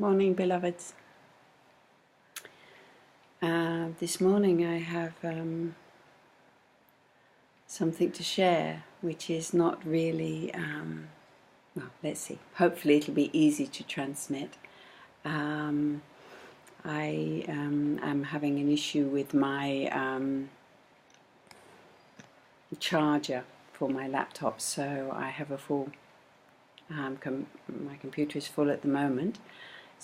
Morning, beloveds. This morning I have something to share, which is not really, well, let's see, hopefully it'll be easy to transmit. I am having an issue with my charger for my laptop, so I have a full, my computer is full at the moment.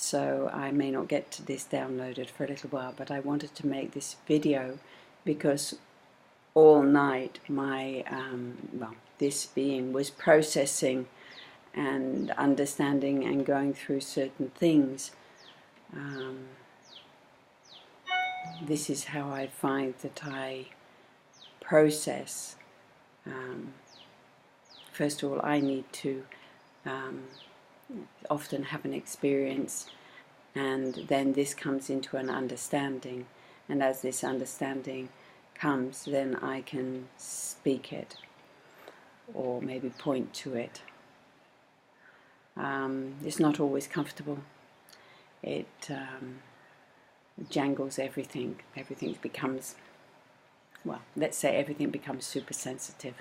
So I may not get to this downloaded for a little while, but I wanted to make this video because all night my, this being was processing and understanding and going through certain things. This is how I find that I process. First of all, I need to often have an experience, and then this comes into an understanding, and as this understanding comes, then I can speak it or maybe point to it. It's not always comfortable. It jangles everything. Everything becomes, well, let's say everything becomes super sensitive,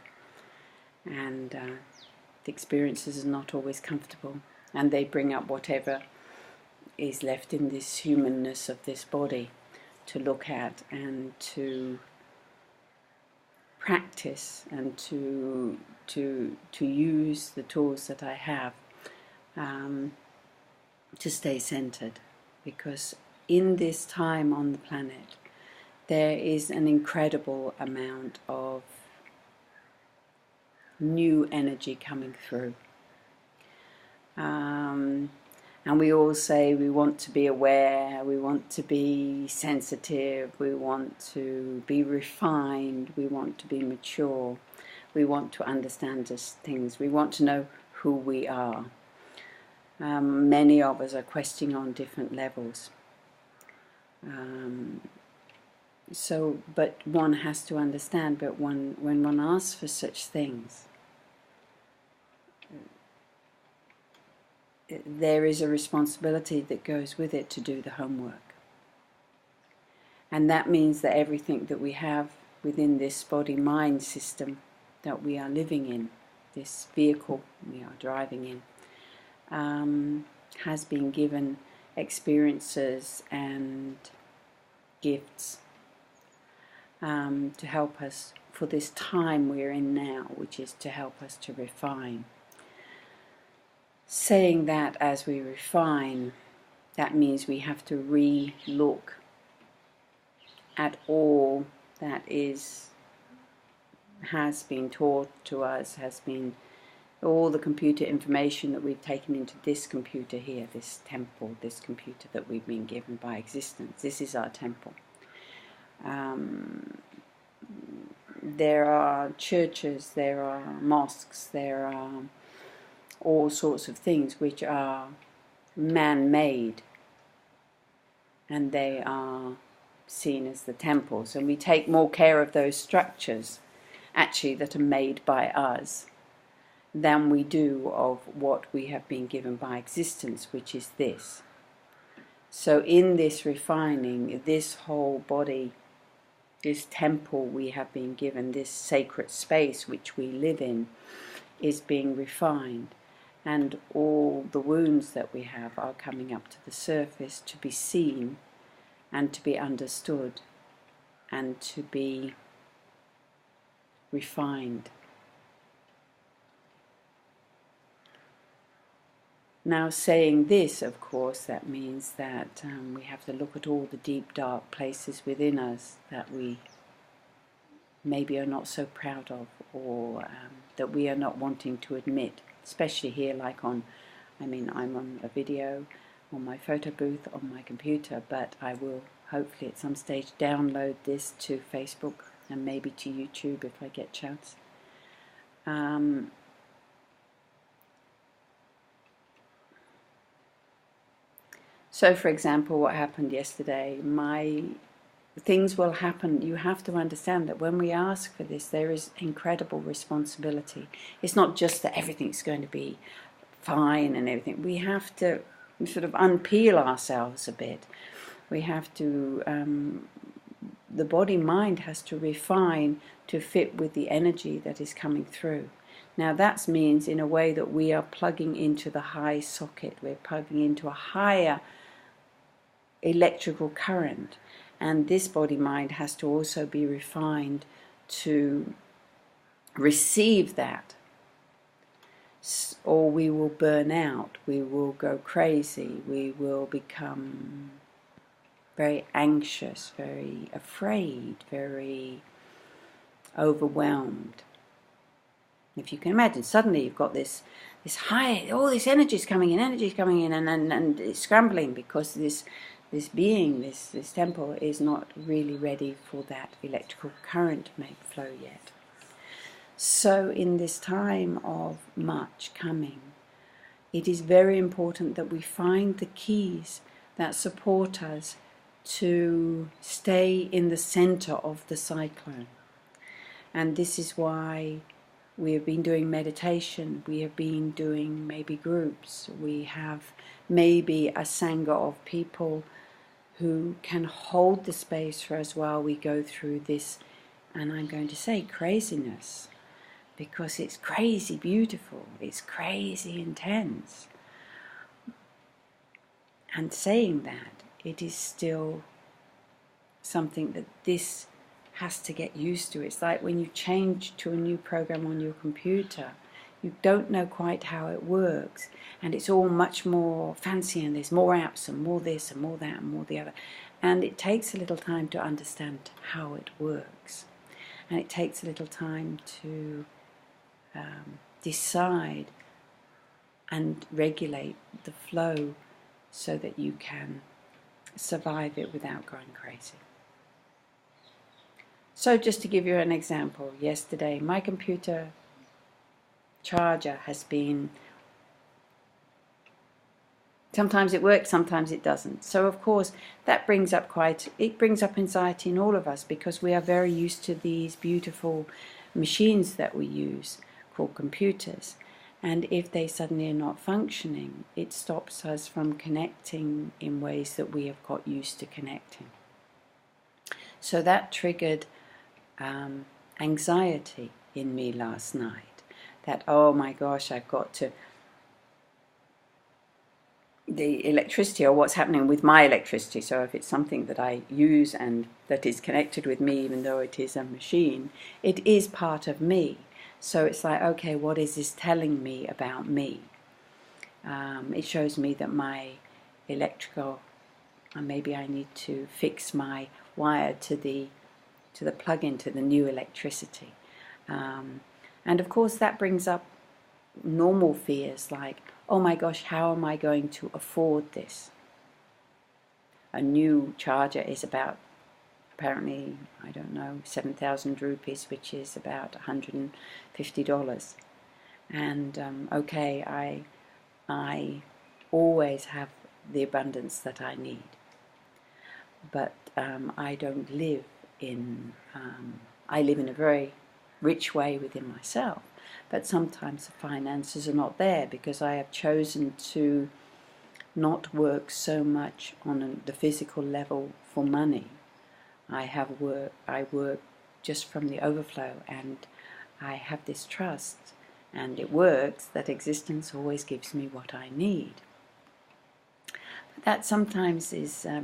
and the experiences are not always comfortable. And they bring up whatever is left in this humanness of this body to look at and to practice and to use the tools that I have to stay centered. Because in this time on the planet, there is an incredible amount of new energy coming through. And we all say we want to be aware, we want to be sensitive, we want to be refined, we want to be mature, we want to understand things, we want to know who we are. Many of us are questioning on different levels. But one has to understand, but when one asks for such things, there is a responsibility that goes with it to do the homework. And that means that everything that we have within this body-mind system that we are living in, this vehicle we are driving in, has been given experiences and gifts to help us for this time we're in now, which is to help us to refine. Saying that as we refine, that means we have to re-look at all that has been taught to us, has been all the computer information that we've taken into this computer here, this temple, this computer that we've been given by existence. This is our temple. There are churches, there are mosques, there are all sorts of things which are man-made, and they are seen as the temples, and we take more care of those structures actually that are made by us than we do of what we have been given by existence, which is this. So in this refining, this whole body, this temple we have been given, this sacred space which we live in, is being refined. And all the wounds that we have are coming up to the surface to be seen and to be understood and to be refined. Now, saying this, of course, that means that we have to look at all the deep, dark places within us that we maybe are not so proud of, or that we are not wanting to admit. Especially here, like I'm on a video on my photo booth on my computer, but I will hopefully at some stage download this to Facebook and maybe to YouTube if I get a chance. So for example, what happened yesterday, things will happen. You have to understand that when we ask for this, there is incredible responsibility. It's not just that everything's going to be fine and everything. We have to sort of unpeel ourselves a bit. We have to, the body-mind has to refine to fit with the energy that is coming through. Now that means in a way that we are plugging into the high socket, we're plugging into a higher electrical current, and this body-mind has to also be refined to receive that, or we will burn out, we will go crazy, we will become very anxious, very afraid, very overwhelmed. If you can imagine, suddenly you've got this high, all this energy is coming in, and it's scrambling because this being, this temple is not really ready for that electrical current to make flow yet. So in this time of much coming, it is very important that we find the keys that support us to stay in the center of the cyclone. And this is why we have been doing meditation, we have been doing maybe groups, we have maybe a sangha of people who can hold the space for us while we go through this, and I'm going to say craziness, because it's crazy beautiful, it's crazy intense. And saying that, it is still something that this has to get used to. It's like when you change to a new program on your computer, you don't know quite how it works, and it's all much more fancy, and there's more apps and more this and more that and more the other, and it takes a little time to understand how it works, and it takes a little time to decide and regulate the flow so that you can survive it without going crazy. So just to give you an example, yesterday my computer charger has been, sometimes it works, sometimes it doesn't. So of course that brings up anxiety in all of us, because we are very used to these beautiful machines that we use called computers, and if they suddenly are not functioning, it stops us from connecting in ways that we have got used to connecting. So that triggered anxiety in me last night, that oh my gosh, I've got to, the electricity, or what's happening with my electricity. So if it's something that I use and that is connected with me, even though it is a machine, it is part of me. So it's like, okay, what is this telling me about me? It shows me that my electrical, maybe I need to fix my wire to the plug-in to the new electricity. And of course that brings up normal fears like, oh my gosh, how am I going to afford this? A new charger is about, apparently, I don't know, 7,000 rupees, which is about $150. And okay, I always have the abundance that I need, but I don't live in, I live in a very rich way within myself, but sometimes the finances are not there because I have chosen to not work so much on the physical level for money. I work just from the overflow, and I have this trust, and it works, that existence always gives me what I need. But that sometimes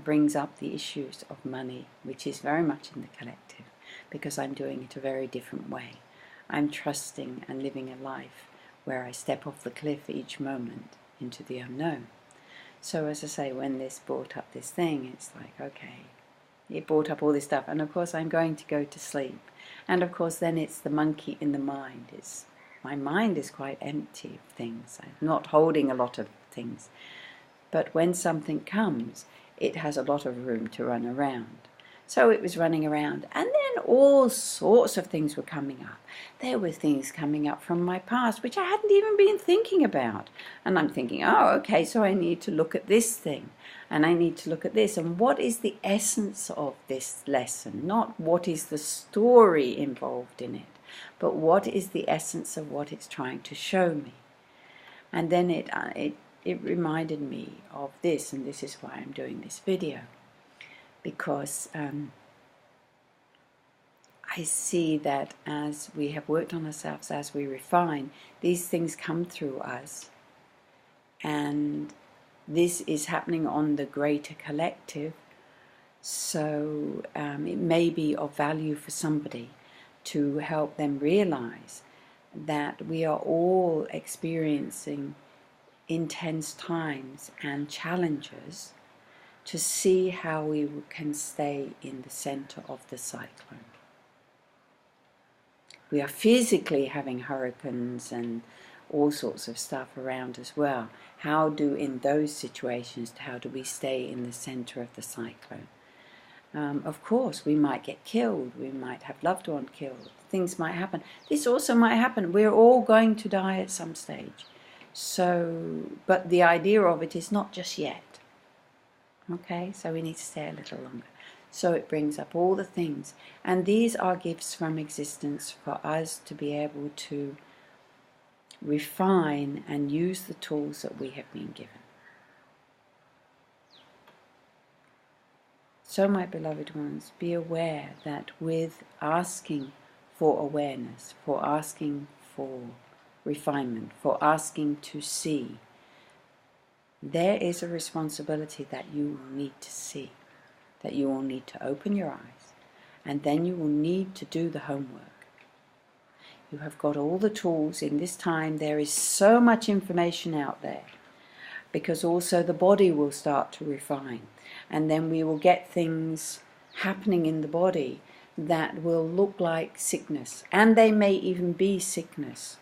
brings up the issues of money, which is very much in the collective, because I'm doing it a very different way. I'm trusting and living a life where I step off the cliff each moment into the unknown. So as I say, when this brought up this thing, it's like, okay, it brought up all this stuff, and of course I'm going to go to sleep, and of course then it's the monkey in the mind. My mind is quite empty of things. I'm not holding a lot of things, but when something comes, it has a lot of room to run around. So it was running around, and then all sorts of things were coming up. There were things coming up from my past which I hadn't even been thinking about, and I'm thinking, oh, okay, so I need to look at this thing, and I need to look at this, and what is the essence of this lesson? Not what is the story involved in it, but what is the essence of what it's trying to show me. And then it it reminded me of this, and this is why I'm doing this video, because I see that as we have worked on ourselves, as we refine, these things come through us, and this is happening on the greater collective. So it may be of value for somebody to help them realize that we are all experiencing intense times and challenges, to see how we can stay in the center of the cyclone. We are physically having hurricanes and all sorts of stuff around as well. How do, in those situations, how do we stay in the center of the cyclone? Of course, we might get killed, we might have loved one killed, things might happen. This also might happen. We're all going to die at some stage. So, but the idea of it is not just yet. Okay, so we need to stay a little longer. So it brings up all the things. And these are gifts from existence for us to be able to refine and use the tools that we have been given. So, my beloved ones, be aware that with asking for awareness, for asking for refinement, for asking to see, there is a responsibility that you will need to see, that you will need to open your eyes, and then you will need to do the homework. You have got all the tools in this time. There is so much information out there, because also the body will start to refine, and then we will get things happening in the body that will look like sickness, and they may even be sickness.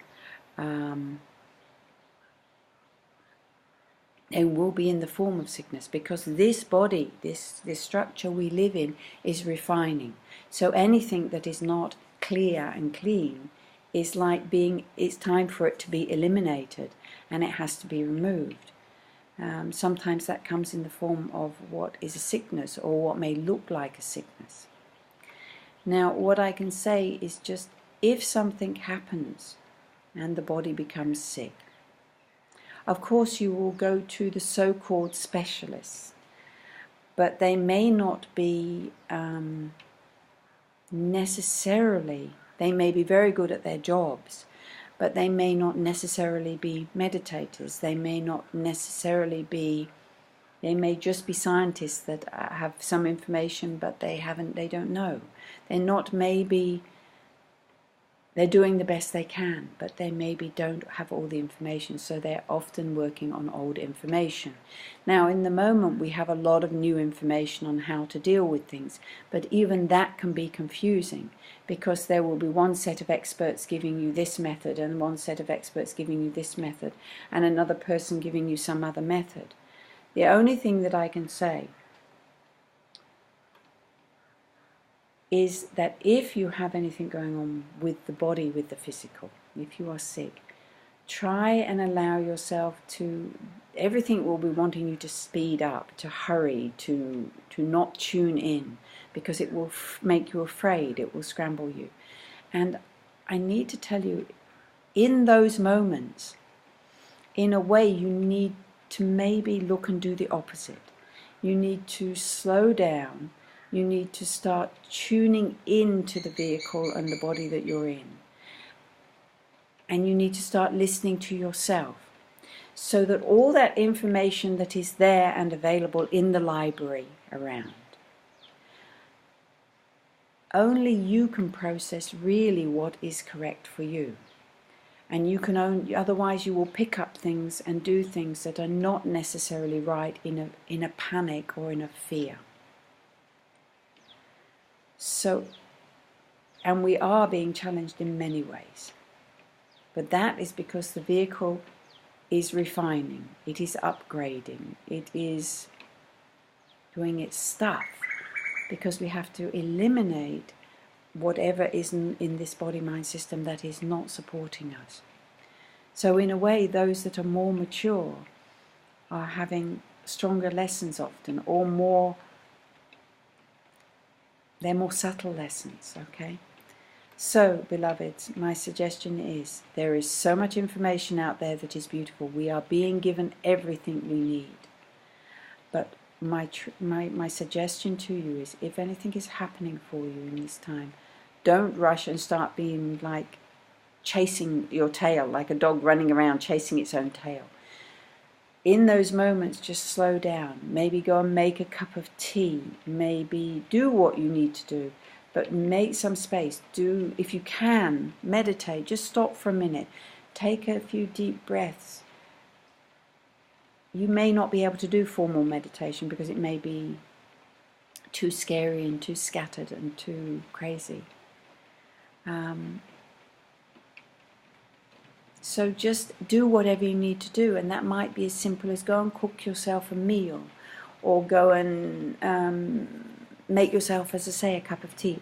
They will be in the form of sickness, because this body, this structure we live in, is refining. So anything that is not clear and clean is like it's time for it to be eliminated, and it has to be removed. Sometimes that comes in the form of what is a sickness, or what may look like a sickness. Now, what I can say is just, if something happens and the body becomes sick, of course you will go to the so-called specialists, but they may not be necessarily, they may be very good at their jobs, but they may not necessarily be meditators. They may not necessarily be, they may just be scientists that have some information, but they don't know. They're not, maybe they're doing the best they can, but they maybe don't have all the information, so they're often working on old information. Now, in the moment, we have a lot of new information on how to deal with things, but even that can be confusing, because there will be one set of experts giving you this method, and one set of experts giving you this method, and another person giving you some other method. The only thing that I can say is that if you have anything going on with the body, with the physical, if you are sick, try and allow yourself to, everything will be wanting you to speed up, to hurry, to not tune in, because it will make you afraid, it will scramble you. And I need to tell you, in those moments, in a way, you need to maybe look and do the opposite. You need to slow down. You need to start tuning into the vehicle and the body that you're in. And you need to start listening to yourself, so that all that information that is there and available in the library around, only you can process really what is correct for you. And you can only, otherwise you will pick up things and do things that are not necessarily right in a panic or in a fear. So, and we are being challenged in many ways. But that is because the vehicle is refining, it is upgrading, it is doing its stuff, because we have to eliminate whatever is in this body-mind system that is not supporting us. So in a way, those that are more mature are having stronger lessons often, or they're more subtle lessons, okay? So, beloveds, my suggestion is there is so much information out there that is beautiful. We are being given everything we need. But my suggestion to you is, if anything is happening for you in this time, don't rush and start being like chasing your tail, like a dog running around chasing its own tail. In those moments, just slow down. Maybe go and make a cup of tea. Maybe do what you need to do, but make some space. Do, if you can, meditate. Just stop for a minute. Take a few deep breaths. You may not be able to do formal meditation because it may be too scary and too scattered and too crazy. So just do whatever you need to do, and that might be as simple as go and cook yourself a meal, or go and make yourself, as I say, a cup of tea,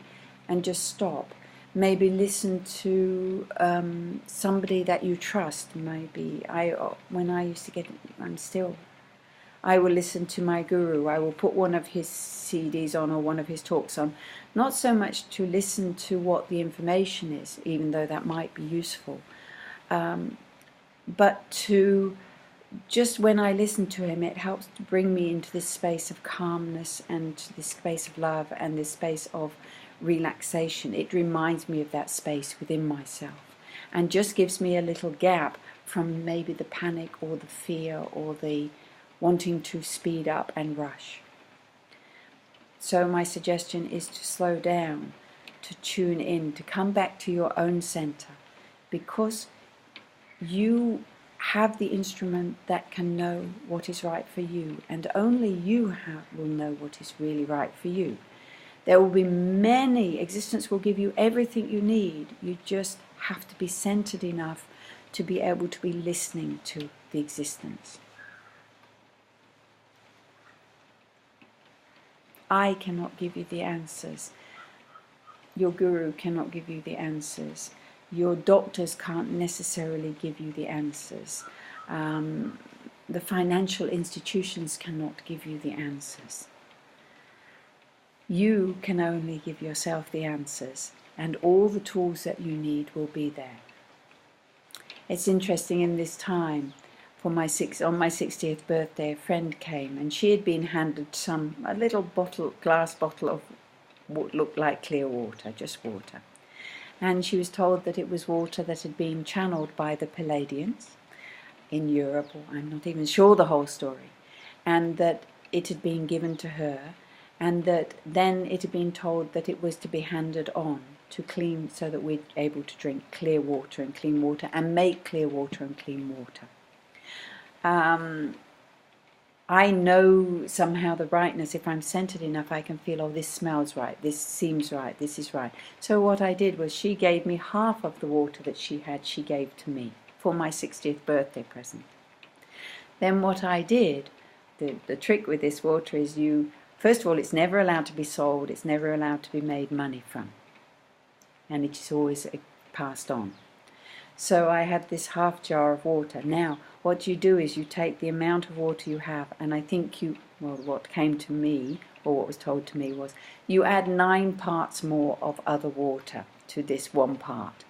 and just stop. Maybe listen to somebody that you trust. Maybe when I used to get, I will listen to my guru. I will put one of his CDs on or one of his talks on, not so much to listen to what the information is, even though that might be useful, but to just, when I listen to him, it helps to bring me into this space of calmness and this space of love and this space of relaxation. It reminds me of that space within myself and just gives me a little gap from maybe the panic or the fear or the wanting to speed up and rush. So my suggestion is to slow down, to tune in, to come back to your own center, because you have the instrument that can know what is right for you, and only you will know what is really right for you. There will be many, existence will give you everything you need. You just have to be centered enough to be able to be listening to the existence. I cannot give you the answers. Your guru cannot give you the answers. Your doctors can't necessarily give you the answers. The financial institutions cannot give you the answers. You can only give yourself the answers, and all the tools that you need will be there. It's interesting, in this time, on my 60th birthday, a friend came, and she had been handed a little glass bottle of what looked like clear water, just water. And she was told that it was water that had been channeled by the Palladians in Europe, or I'm not even sure the whole story, and that it had been given to her, and that then it had been told that it was to be handed on to clean, so that we're able to drink clear water and clean water and make clear water and clean water. I know somehow the rightness. If I'm centered enough, I can feel, oh, this smells right, this seems right, this is right. So what I did was, she gave me half of the water that she gave to me for my 60th birthday present. Then what I did, the trick with this water is, first of all, it's never allowed to be sold, it's never allowed to be made money from, and it is always passed on. So I had this half jar of water. Now, what you do is you take the amount of water you have, and I think what came to me, or what was told to me, was you add 9 parts more of other water to this 1 part.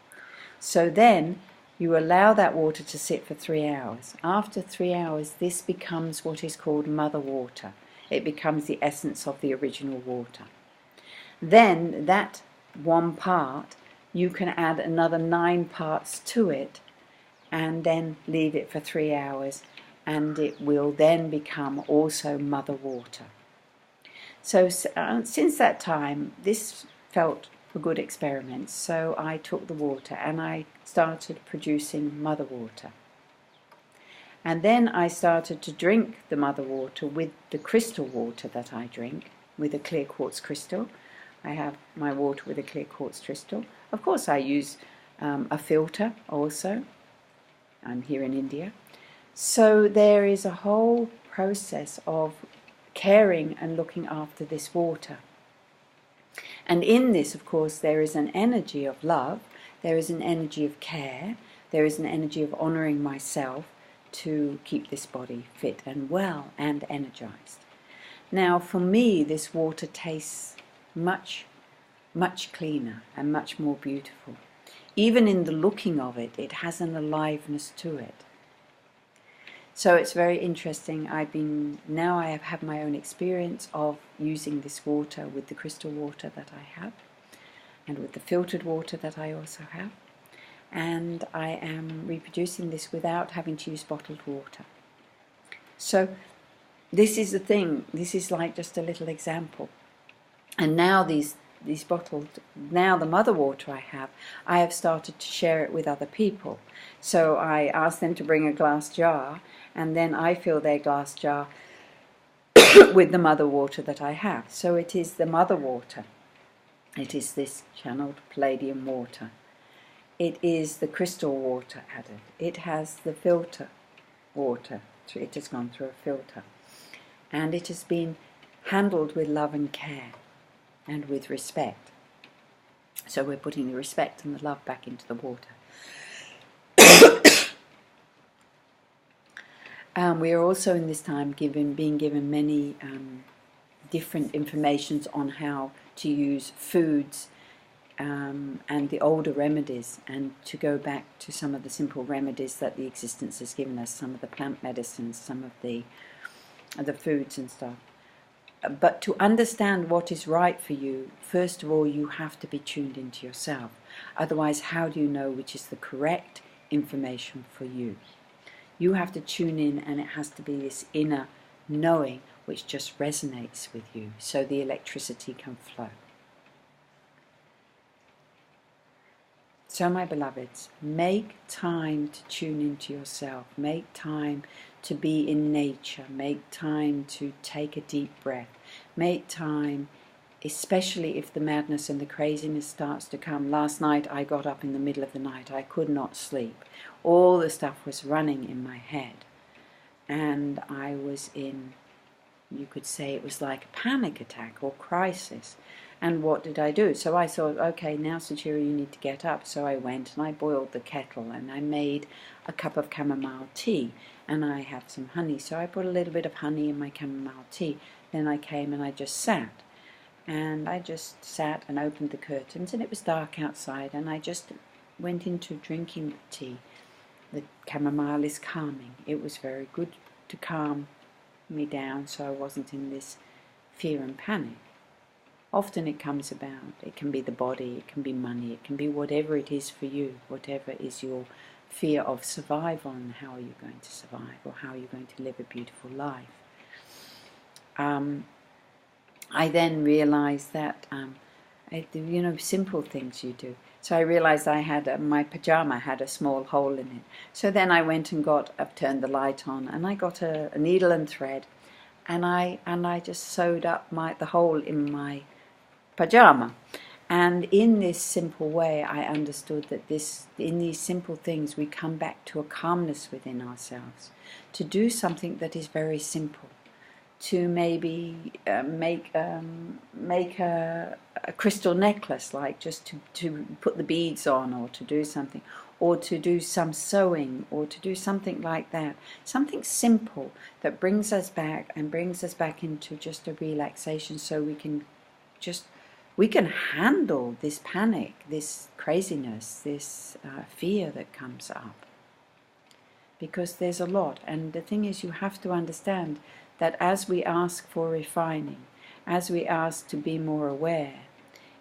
So then you allow that water to sit for 3 hours. After 3 hours, this becomes what is called mother water. It becomes the essence of the original water. Then that 1 part, you can add another 9 parts to it, and then leave it for 3 hours, and it will then become also mother water. So since that time, this felt a good experiment, so I took the water and I started producing mother water. And then I started to drink the mother water with the crystal water that I drink, with a clear quartz crystal. I have my water with a clear quartz crystal. Of course, I use a filter also. I'm here in India. So there is a whole process of caring and looking after this water. And in this, of course, there is an energy of love, there is an energy of care, there is an energy of honouring myself to keep this body fit and well and energized. Now, for me, this water tastes much much cleaner and much more beautiful. Even in the looking of it, it has an aliveness to it. So it's very interesting. Now I have had my own experience of using this water with the crystal water that I have, and with the filtered water that I also have. And I am reproducing this without having to use bottled water. So this is the thing. This is like just a little example. And now these bottled, now the mother water I have started to share it with other people. So I ask them to bring a glass jar, and then I fill their glass jar with the mother water that I have. So it is the mother water. It is this channeled palladium water. It is the crystal water added. It has the filter water. It has gone through a filter. And it has been handled with love and care and with respect. So we're putting the respect and the love back into the water. We are also in this time being given many different informations on how to use foods and the older remedies, and to go back to some of the simple remedies that the existence has given us, some of the plant medicines, some of the foods and stuff. But to understand what is right for you, first of all, you have to be tuned into yourself. Otherwise, how do you know which is the correct information for you? You have to tune in, and it has to be this inner knowing which just resonates with you, so the electricity can flow. So, my beloveds, make time to tune into yourself. Make time to be in nature. Make time to take a deep breath. Make time, especially if the madness and the craziness starts to come. Last night I got up in the middle of the night. I could not sleep. All the stuff was running in my head. And I was in, you could say it was like a panic attack or crisis. And what did I do? So I thought, okay, now Suchira, you need to get up. So I went and I boiled the kettle, and I made a cup of chamomile tea, and I have some honey. So I put a little bit of honey in my chamomile tea. Then I came and I just sat. And I just sat and opened the curtains, and it was dark outside, and I just went into drinking the tea. The chamomile is calming. It was very good to calm me down, so I wasn't in this fear and panic. Often it comes about. It can be the body, it can be money, it can be whatever it is for you, whatever is your fear of survival, and how are you going to survive, or how are you going to live a beautiful life. I then realized that, simple things you do. So I realized I had, my pajama had a small hole in it. So then I went and turned the light on, and I got a needle and thread, and I just sewed up the hole in my pajama. And in this simple way, I understood that in these simple things, we come back to a calmness within ourselves, to do something that is very simple, to maybe make a crystal necklace, like just to put the beads on, or to do something, or to do some sewing, or to do something like that. Something simple that brings us back into just a relaxation, so we can handle this panic, this craziness, this fear that comes up. Because there's a lot. And the thing is, you have to understand that as we ask for refining, as we ask to be more aware,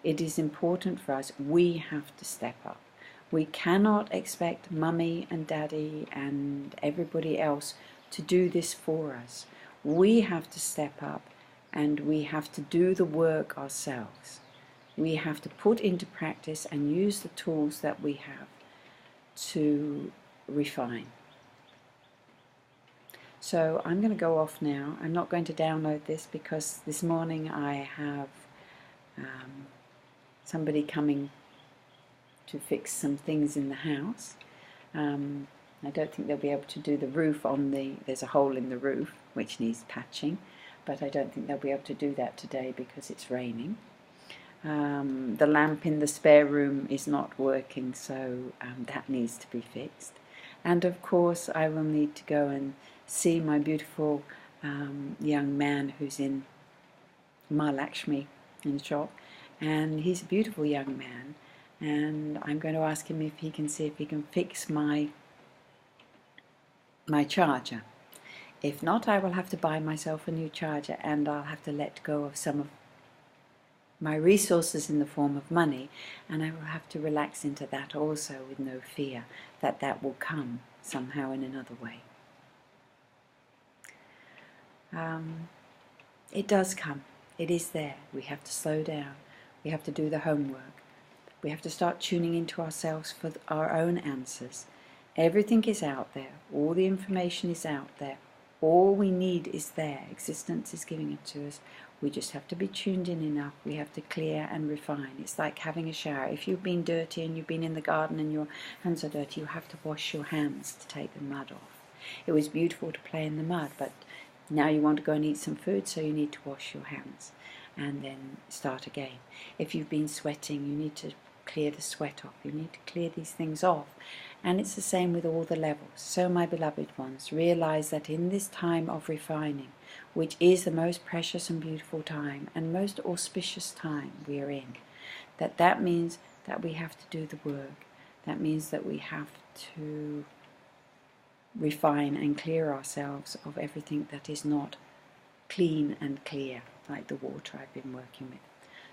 it is important for us. We have to step up. We cannot expect mummy and daddy and everybody else to do this for us. We have to step up, and we have to do the work ourselves. We have to put into practice and use the tools that we have to refine. So I'm going to go off now. I'm not going to download this because this morning I have somebody coming to fix some things in the house. I don't think they'll be able to do the roof there's a hole in the roof which needs patching, but I don't think they'll be able to do that today because it's raining. The lamp in the spare room is not working, so that needs to be fixed. And of course I will need to go and see my beautiful young man who's in Mahalakshmi in the shop, and he's a beautiful young man, and I'm going to ask him if he can see if he can fix my charger. If not, I will have to buy myself a new charger, and I'll have to let go of some of my resources in the form of money, and I will have to relax into that also with no fear that that will come somehow in another way. It does come. It is there. We have to slow down. We have to do the homework. We have to start tuning into ourselves for our own answers. Everything is out there. All the information is out there. All we need is there. Existence is giving it to us. We just have to be tuned in enough. We have to clear and refine. It's like having a shower. If you've been dirty and you've been in the garden and your hands are dirty, you have to wash your hands to take the mud off. It was beautiful to play in the mud, but now you want to go and eat some food, so you need to wash your hands and then start again. If you've been sweating, you need to clear the sweat off. You need to clear these things off. And it's the same with all the levels. So, my beloved ones, realize that in this time of refining, which is the most precious and beautiful time and most auspicious time we are in, that means that we have to do the work. That means that we have to refine and clear ourselves of everything that is not clean and clear, like the water I've been working with.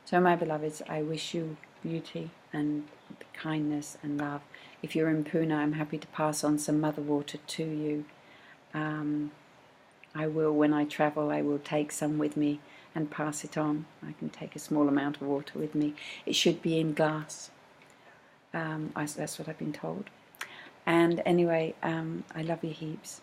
So, my beloveds, I wish you beauty and kindness and love. If you're in Pune, I'm happy to pass on some mother water to you. I will, when I travel, I will take some with me and pass it on. I can take a small amount of water with me. It should be in glass. That's what I've been told. And anyway, I love you heaps.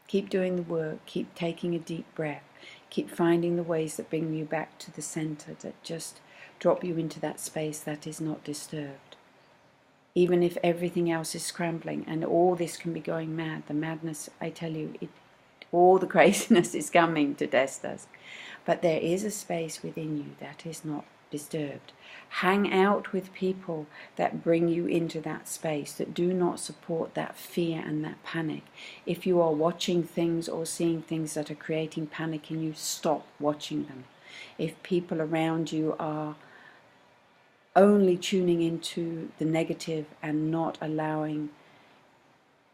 Keep doing the work. Keep taking a deep breath. Keep finding the ways that bring you back to the center, that just drop you into that space that is not disturbed. Even if everything else is scrambling and all this can be going mad, the madness, I tell you, all the craziness is coming to test us. But there is a space within you that is not disturbed. Hang out with people that bring you into that space, that do not support that fear and that panic. If you are watching things or seeing things that are creating panic in you, stop watching them. If people around you are only tuning into the negative and not allowing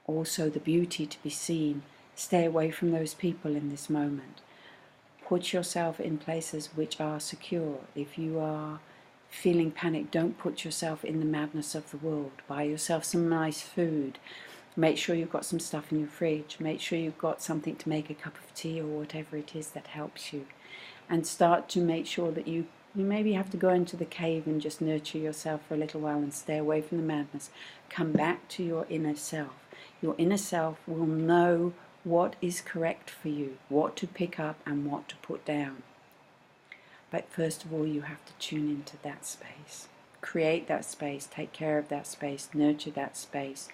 also the beauty to be seen, stay away from those people in this moment. Put yourself in places which are secure. If you are feeling panic, don't put yourself in the madness of the world. Buy yourself some nice food. Make sure you've got some stuff in your fridge. Make sure you've got something to make a cup of tea or whatever it is that helps you. And start to make sure that you maybe have to go into the cave and just nurture yourself for a little while and stay away from the madness. Come back to your inner self. Your inner self will know what is correct for you, what to pick up and what to put down. But first of all, you have to tune into that space. Create that space, take care of that space, nurture that space,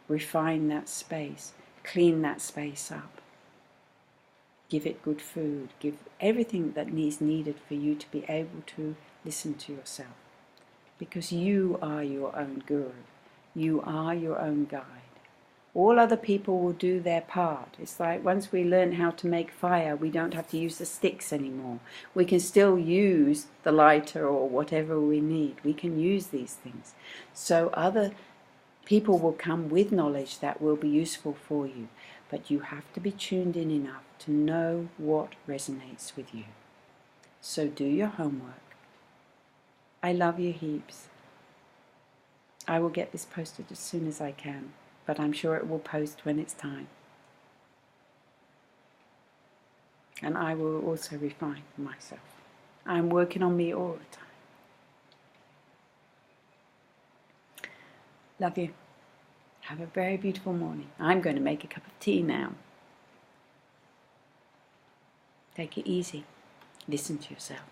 refine that space, clean that space up. Give it good food, give everything that is needed for you to be able to listen to yourself. Because you are your own guru. You are your own guide. All other people will do their part. It's like once we learn how to make fire, we don't have to use the sticks anymore. We can still use the lighter or whatever we need. We can use these things. So other people will come with knowledge that will be useful for you. But you have to be tuned in enough to know what resonates with you. So do your homework. I love you heaps. I will get this posted as soon as I can, but I'm sure it will post when it's time. And I will also refine myself. I'm working on me all the time. Love you. Have a very beautiful morning. I'm going to make a cup of tea now. Take it easy. Listen to yourself.